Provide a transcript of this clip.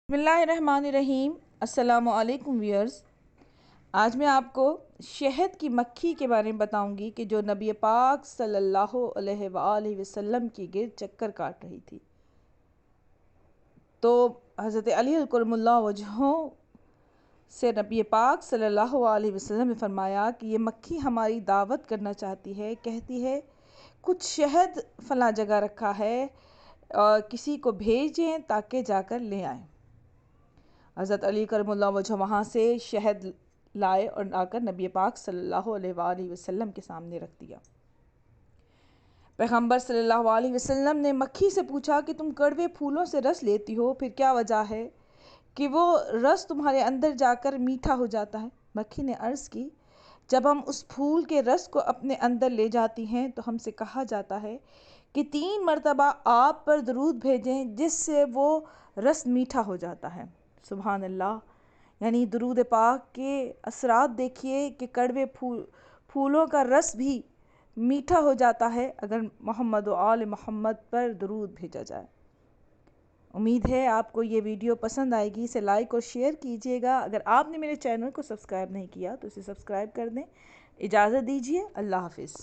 बिस्मिल्लाहिर्रहमानिर्रहीम। अस्सलामु अलैकुम व्यूअर्स। आज मैं आपको शहद की मक्खी के बारे में बताऊंगी कि जो नबी पाक सल्लल्लाहु अलैहि वसल्लम की गिर्द चक्कर काट रही थी। तो हज़रत अली करमुल्लाह वजहो से नबी पाक सल्लल्लाहु अलैहि वसल्लम ने फरमाया कि ये मक्खी हमारी दावत करना चाहती है, कहती है कुछ शहद फ़लाँ जगह रखा है और किसी को भेजें ताकि जाकर ले आएँ। हज़रत अली करमुल्लाह वजह वहाँ से शहद लाए और आकर नबी पाक सल्लल्लाहु अलैहि वसल्लम के सामने रख दिया। पैगम्बर सल्लल्लाहु अलैहि वसल्लम ने मक्खी से पूछा कि तुम कड़वे फूलों से रस लेती हो, फिर क्या वजह है कि वो रस तुम्हारे अंदर जाकर मीठा हो जाता है? मक्खी ने अर्ज़ की, जब हम उस फूल के रस को अपने अंदर ले जाती हैं तो हमसे कहा जाता है कि 3 मरतबा आप पर दरूद भेजें जिससे वो रस मीठा हो जाता है। सुभान अल्लाह। यानी दुरूद पाक के असरात देखिए कि कड़वे फूलों का रस भी मीठा हो जाता है अगर मोहम्मद व आल मोहम्मद पर दरूद भेजा जाए। उम्मीद है आपको ये वीडियो पसंद आएगी। इसे लाइक और शेयर कीजिएगा। अगर आपने मेरे चैनल को सब्सक्राइब नहीं किया तो इसे सब्सक्राइब कर दें। इजाज़त दीजिए। अल्लाह हाफ़िज़।